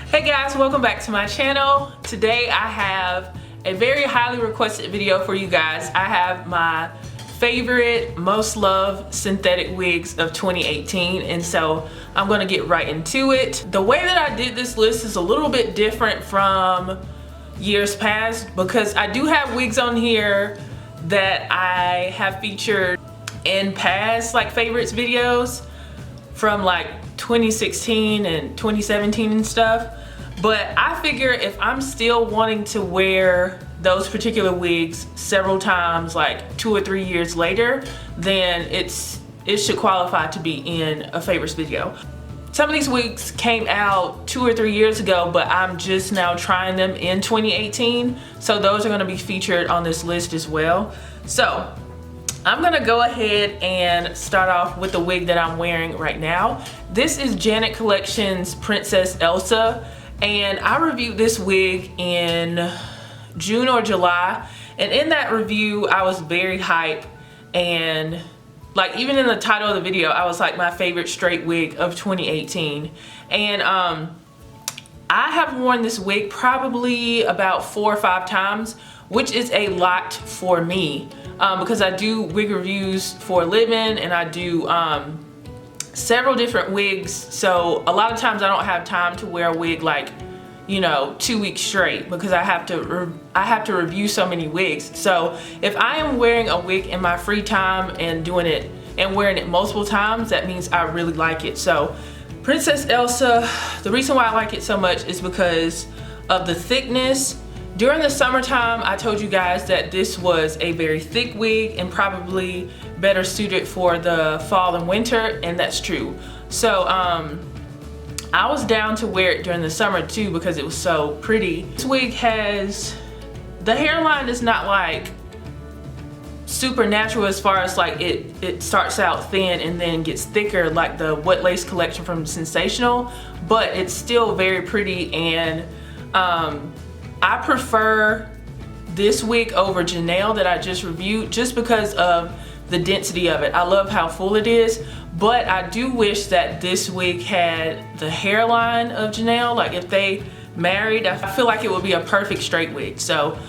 Hey guys, welcome back to my channel. Today I have a very highly requested video for you guys. I have my favorite, most loved synthetic wigs of 2018, and so I'm gonna get right into it. The way that I did this list is a little bit different from years past because I do have wigs on here that I have featured in past like favorites videos from like 2016 and 2017 and stuff. But I figure if I'm still wanting to wear those particular wigs several times, like 2 or 3 years later, then it should qualify to be in a favorites video. Some of these wigs came out 2 or 3 years ago, but I'm just now trying them in 2018. So those are gonna be featured on this list as well. So I'm gonna go ahead and start off with the wig that I'm wearing right now. This is Janet Collection's Princess Elsa, and I reviewed this wig in June or July, and in that review I was very hype, and like even in the title of the video I was like my favorite straight wig of 2018. And I have worn this wig probably about 4 or 5 times, which is a lot for me because I do wig reviews for a living and I do several different wigs, so a lot of times I don't have time to wear a wig like, you know, 2 weeks straight because I have to review so many wigs. So if I am wearing a wig in my free time and doing it and wearing it multiple times, that means I really like it. So Princess Elsa, the reason why I like it so much is because of the thickness. During the summertime, I told you guys that this was a very thick wig and probably better suited for the fall and winter, and that's true. So I was down to wear it during the summer too because it was so pretty. This wig has, the hairline is not like super natural as far as like it starts out thin and then gets thicker like the What Lace collection from Sensationnel, but it's still very pretty. And I prefer this wig over Janelle that I just reviewed just because of the density of it. I love how full it is, but I do wish that this wig had the hairline of Janelle. Like if they married, I feel like it would be a perfect straight wig. So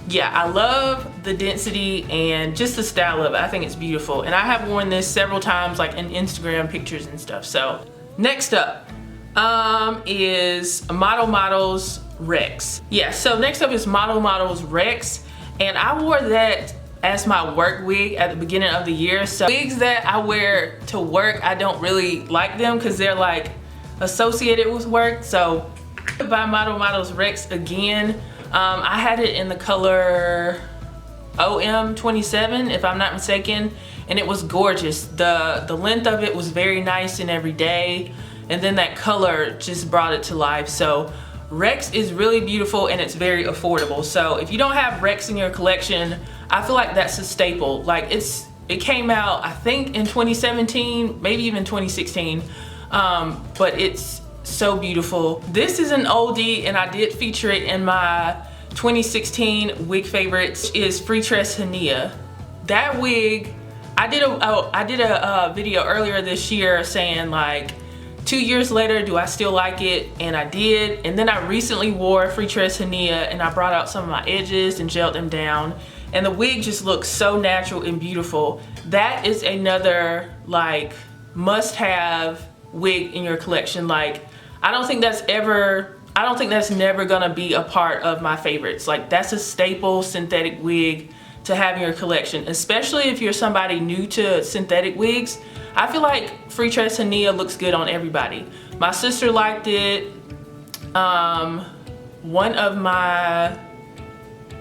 yeah, I love the density and just the style of it. I think it's beautiful, and I have worn this several times like in Instagram pictures and stuff. So next up is Model Models Rex. Yeah, so next up is Model Models Rex, and I wore that as my work wig at the beginning of the year. So wigs that I wear to work, I don't really like them because they're like associated with work. So by Model Models Rex again. I had it in the color OM27 if I'm not mistaken, and it was gorgeous. The length of it was very nice and everyday, and then that color just brought it to life. So Rex is really beautiful and it's very affordable. So if you don't have Rex in your collection, I feel like that's a staple. Like it came out I think in 2017, maybe even 2016, but it's so beautiful. This is an oldie and I did feature it in my 2016 wig favorites. Is Freetress Hania. That wig, I did a video earlier this year saying like 2 years later, do I still like it? And I did. And then I recently wore Freetress Hania and I brought out some of my edges and gelled them down, and the wig just looks so natural and beautiful. That is another like must-have wig in your collection. Like I don't think that's never gonna be a part of my favorites. Like that's a staple synthetic wig to have in your collection, especially if you're somebody new to synthetic wigs. I feel like Freetress Hania looks good on everybody. My sister liked it. One of my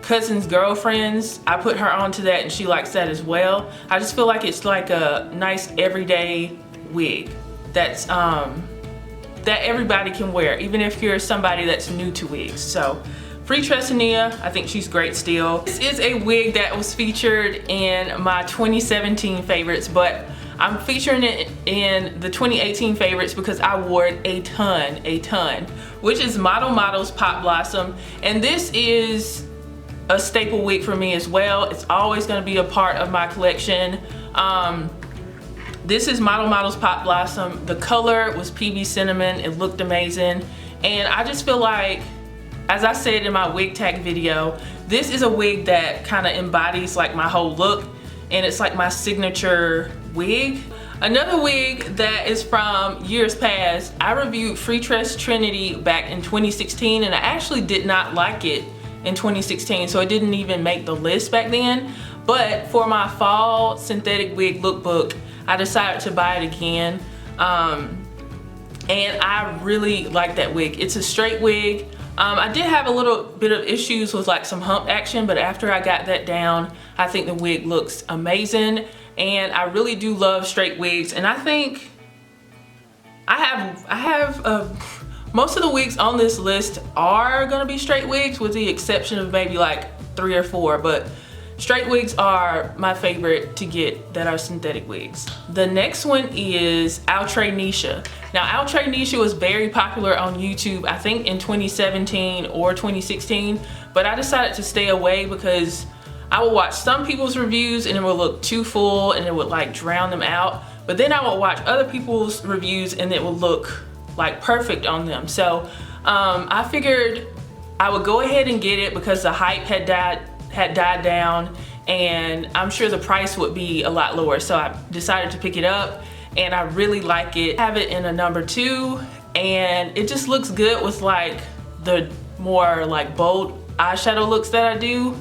cousin's girlfriends, I put her onto that and she likes that as well. I just feel like it's like a nice everyday wig that's that everybody can wear, even if you're somebody that's new to wigs. So Freetress Hania, I think she's great still. This is a wig that was featured in my 2017 favorites, but I'm featuring it in the 2018 favorites because I wore it a ton, which is Model Models Pop Blossom. And this is a staple wig for me as well. It's always gonna be a part of my collection. This is Model Models Pop Blossom. The color was PB Cinnamon. It looked amazing. And I just feel like, as I said in my wig tag video, this is a wig that kind of embodies like my whole look, and it's like my signature wig. Another wig that is from years past, I reviewed Freetress Trinity back in 2016, and I actually did not like it in 2016, so it didn't even make the list back then. But for my fall synthetic wig lookbook, I decided to buy it again, and I really like that wig. It's a straight wig. I did have a little bit of issues with like some hump action, but after I got that down, I think the wig looks amazing. And I really do love straight wigs. And I think most of the wigs on this list are gonna be straight wigs, with the exception of maybe like 3 or 4, but straight wigs are my favorite to get that are synthetic wigs. The next one is Outre Neesha. Now, Outre Neesha was very popular on YouTube, I think in 2017 or 2016, but I decided to stay away because I would watch some people's reviews and it would look too full and it would like drown them out. But then I would watch other people's reviews and it would look like perfect on them. So I figured I would go ahead and get it because the hype had died down, and I'm sure the price would be a lot lower. So I decided to pick it up, and I really like it. I have it in a number 2, and it just looks good with like the more like bold eyeshadow looks that I do,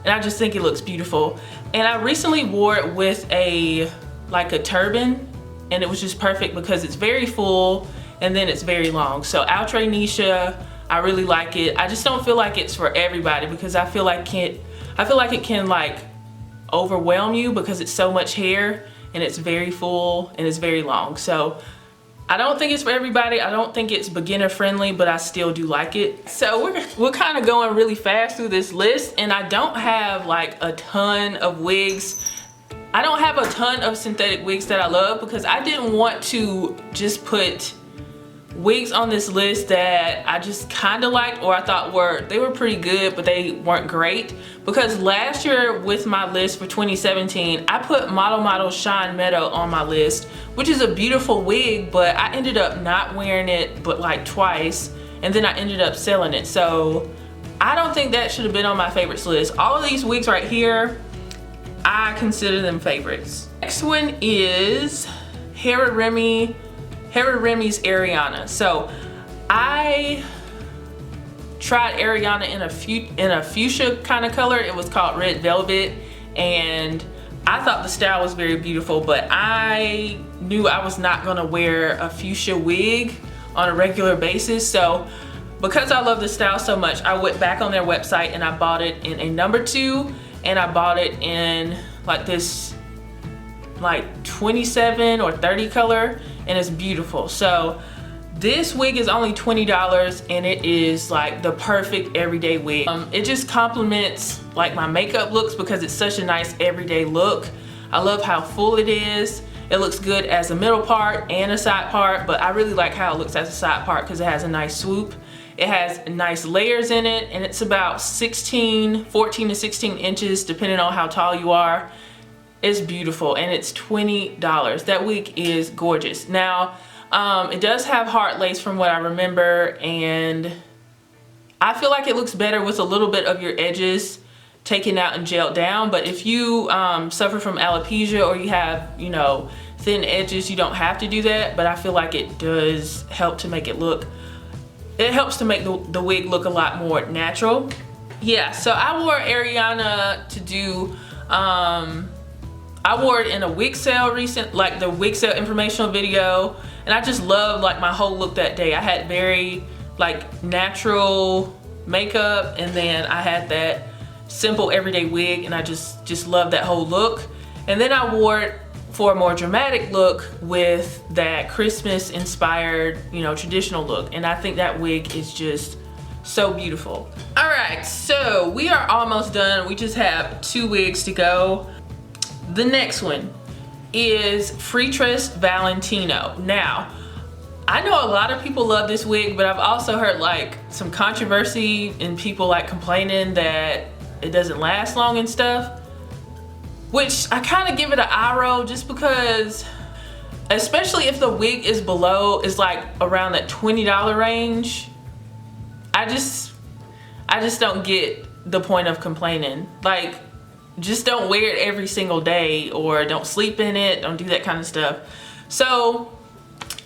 and I just think it looks beautiful. And I recently wore it with a turban, and it was just perfect because it's very full and then it's very long. So Outre Neesha, I really like it. I just don't feel like it's for everybody because I feel like it can like overwhelm you because it's so much hair and it's very full and it's very long. So I don't think it's for everybody. I don't think it's beginner friendly, but I still do like it. So we're kind of going really fast through this list, and I don't have like a ton of wigs. I don't have a ton of synthetic wigs that I love because I didn't want to just put wigs on this list that I just kind of liked or I thought they were pretty good but they weren't great. Because last year with my list for 2017, I put Model Shine Meadow on my list, which is a beautiful wig, but I ended up not wearing it but like twice, and then I ended up selling it. So I don't think that should have been on my favorites list. All of these wigs right here, I consider them favorites. Next one is Hera Remy Ariana. So I tried Ariana in a fuchsia kind of color. It was called Red Velvet, and I thought the style was very beautiful, but I knew I was not gonna wear a fuchsia wig on a regular basis. So because I love the style so much, I went back on their website and I bought it in a number 2, and I bought it in like this like 27 or 30 color, and it's beautiful. So this wig is only $20, and it is like the perfect everyday wig. It just complements like my makeup looks because it's such a nice everyday look. I love how full it is. It looks good as a middle part and a side part, but I really like how it looks as a side part because it has a nice swoop. It has nice layers in it, and it's about 14 to 16 inches depending on how tall you are. It's beautiful, and it's $20. That wig is gorgeous. Now, it does have heart lace from what I remember, and I feel like it looks better with a little bit of your edges taken out and gelled down. But if you suffer from alopecia or you have, you know, thin edges, you don't have to do that. But I feel like it does help to make it look, it helps to make the wig look a lot more natural. Yeah, so I wore Ariana to do, I wore it in a wig sale like the wig sale informational video, and I just loved like my whole look that day. I had very like natural makeup, and then I had that simple everyday wig, and I just loved that whole look. And then I wore it for a more dramatic look with that Christmas inspired, you know, traditional look, and I think that wig is just so beautiful. All right, so we are almost done. We just have 2 wigs to go. The next one is Freetress Valentino. Now, I know a lot of people love this wig, but I've also heard like some controversy and people like complaining that it doesn't last long and stuff, which I kind of give it an eye roll just because, especially if the wig is like around that $20 range, I just don't get the point of complaining. Like, just don't wear it every single day, or don't sleep in it, don't do that kind of stuff. So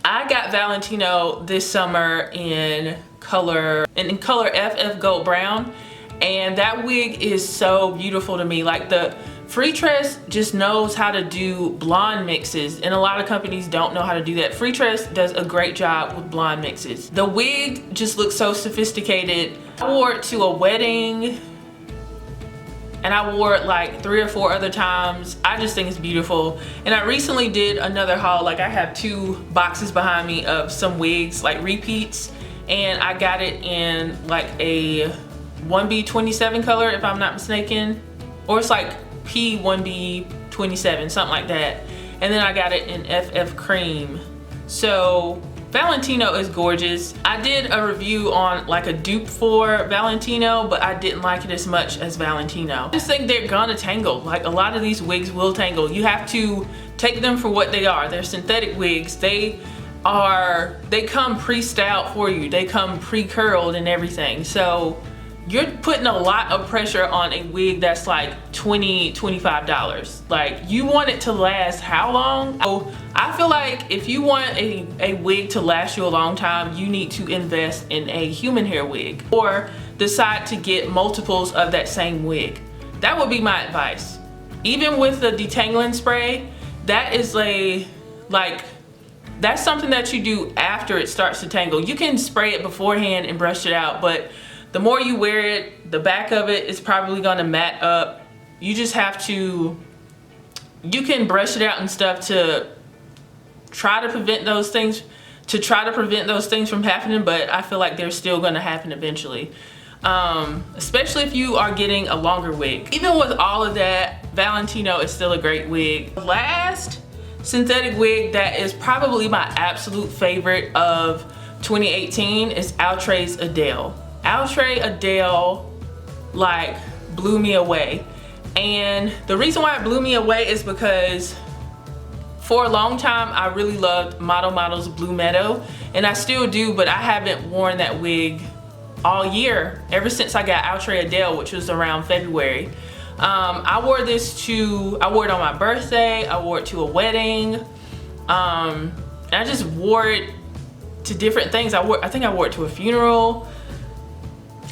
I got Valentino this summer in color FF Gold Brown, and that wig is so beautiful to me. Like, the Freetress just knows how to do blonde mixes, and a lot of companies don't know how to do that. Freetress does a great job with blonde mixes. The wig just looks so sophisticated. I wore it to a wedding, and I wore it like 3 or 4 other times. I just think it's beautiful. And I recently did another haul. Like, I have 2 boxes behind me of some wigs, like repeats, and I got it in like a 1B27 color, if I'm not mistaken, or it's like P1B27, something like that. And then I got it in FF Cream. So Valentino is gorgeous. I did a review on like a dupe for Valentino, but I didn't like it as much as Valentino. I just think they're gonna tangle. Like, a lot of these wigs will tangle. You have to take them for what they are. They're synthetic wigs. They come pre-styled for you. They come pre-curled and everything. So you're putting a lot of pressure on a wig that's like $20, $25. Like, you want it to last how long? So I feel like if you want a wig to last you a long time, you need to invest in a human hair wig, or decide to get multiples of that same wig. That would be my advice. Even with the detangling spray, that is that's something that you do after it starts to tangle. You can spray it beforehand and brush it out, but the more you wear it, the back of it is probably gonna mat up. You just have to, you can brush it out and stuff to try to prevent those things, from happening, but I feel like they're still gonna happen eventually. Especially if you are getting a longer wig. Even with all of that, Valentino is still a great wig. The last synthetic wig that is probably my absolute favorite of 2018 is Outre's Adele. Outre Adele like blew me away, and the reason why it blew me away is because for a long time I really loved Model's Blue Meadow, and I still do, but I haven't worn that wig all year, ever since I got Outre Adele, which was around February. I wore it on my birthday, I wore it to a wedding, and I just wore it to different things. I think I wore it to a funeral.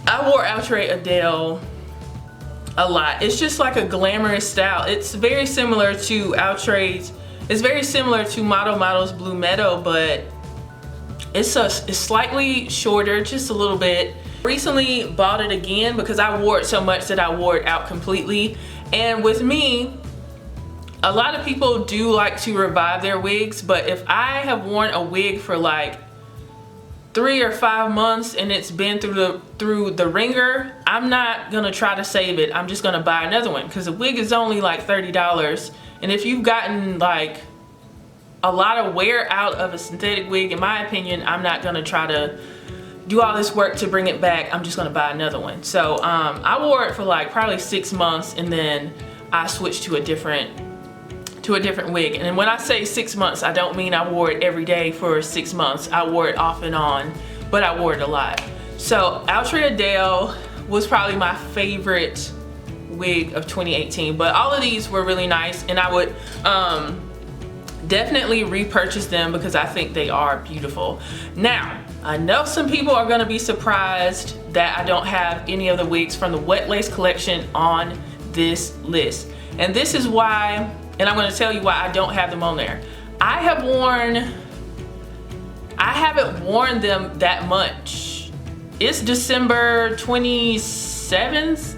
I wore Outre Adele a lot. It's just like a glamorous style. It's very similar to Outre's, it's very similar to Model's Blue Meadow, but it's slightly shorter, just a little bit. Recently bought it again because I wore it so much that I wore it out completely. And with me, a lot of people do like to revive their wigs, but if I have worn a wig for like 3 or 5 months and it's been through the ringer, I'm not gonna try to save it. I'm just gonna buy another one, because a wig is only like $30. And if you've gotten like a lot of wear out of a synthetic wig, in my opinion, I'm not gonna try to do all this work to bring it back. I'm just gonna buy another one. So I wore it for like probably 6 months, and then I switched to a different wig. And when I say 6 months, I don't mean I wore it every day for 6 months. I wore it off and on, but I wore it a lot. So Outre Adele was probably my favorite wig of 2018, but all of these were really nice, and I would definitely repurchase them because I think they are beautiful. Now, I know some people are gonna be surprised that I don't have any of the wigs from the Wet Lace collection on this list. And this is why, and I'm gonna tell you why I don't have them on there. I haven't worn them that much. It's December 27th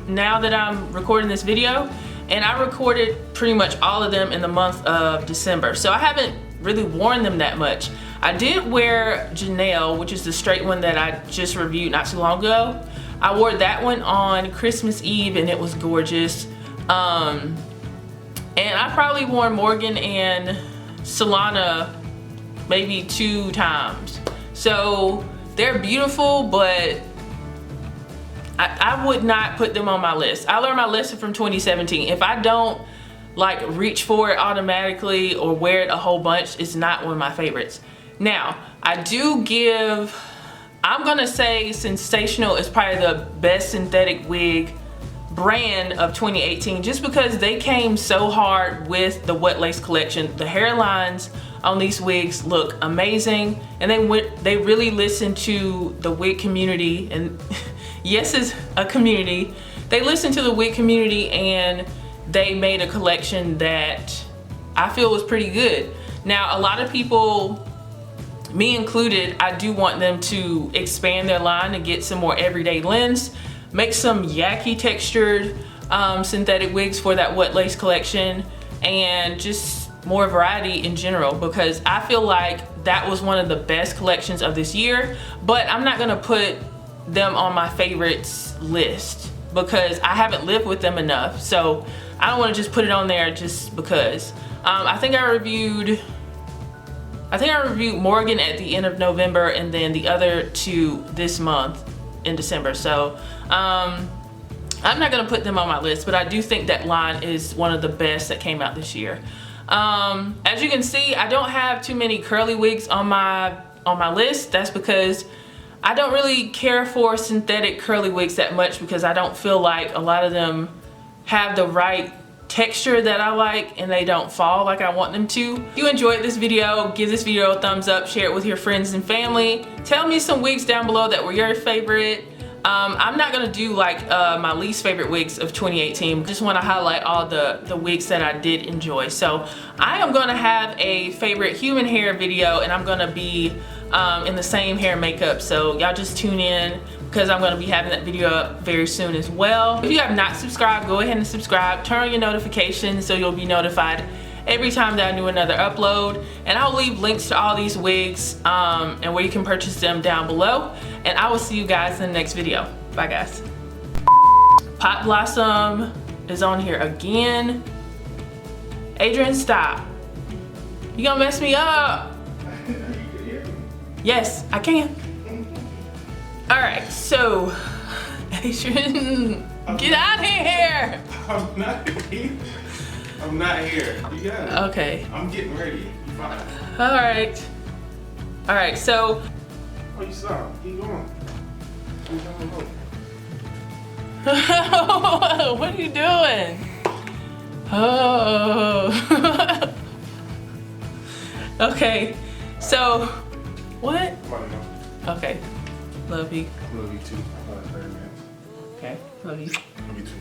now that I'm recording this video, and I recorded pretty much all of them in the month of December. So I haven't really worn them that much. I did wear Janelle, which is the straight one that I just reviewed not too long ago. I wore that one on Christmas Eve and it was gorgeous. And I probably wore Morgan and Solana maybe 2 times. So they're beautiful, but I would not put them on my list. I learned my lesson from 2017. If I don't like reach for it automatically or wear it a whole bunch, it's not one of my favorites. Now, I do give I'm gonna say Sensationnel is probably the best synthetic wig brand of 2018, just because they came so hard with the wet lace collection. The hairlines on these wigs look amazing, and they really listened to the wig community, and yes, it's a community. They listened to the wig community and they made a collection that I feel was pretty good. Now, a lot of people, me included, I do want them to expand their line and get some more everyday lens, make some yucky textured synthetic wigs for that wet lace collection, and just more variety in general, because I feel like that was one of the best collections of this year. But I'm not gonna put them on my favorites list because I haven't lived with them enough, so I don't want to just put it on there just because. I think I reviewed Morgan at the end of November, and then the other two this month in December. So I'm not gonna put them on my list, but I do think that line is one of the best that came out this year. As you can see, I don't have too many curly wigs on my list. That's because I don't really care for synthetic curly wigs that much, because I don't feel like a lot of them have the right texture that I like, and they don't fall like I want them to. If you enjoyed this video, give this video a thumbs up, share it with your friends and family. Tell me some wigs down below that were your favorite. I'm not gonna do like my least favorite wigs of 2018. Just want to highlight all the wigs that I did enjoy. So I am gonna have a favorite human hair video, and I'm gonna be in the same hair makeup, so y'all just tune in because I'm gonna be having that video up very soon as well. If you have not subscribed, go ahead and subscribe, turn on your notifications so you'll be notified every time that I do another upload. And I'll leave links to all these wigs and where you can purchase them down below, and I will see you guys in the next video. Bye guys. Pop Blossom is on here again. Adrian, stop. You gonna mess me up? Yes, I can. All right, so Adrian, get out of here. I'm not here. I'm not here. You got it. Okay. I'm getting ready. You fine. All right. All right, so. Oh, you stop. Keep going. What are you doing? Oh. Okay, so, what? Okay, love you. Love you too. 30 minutes. Okay, love you. Love you too.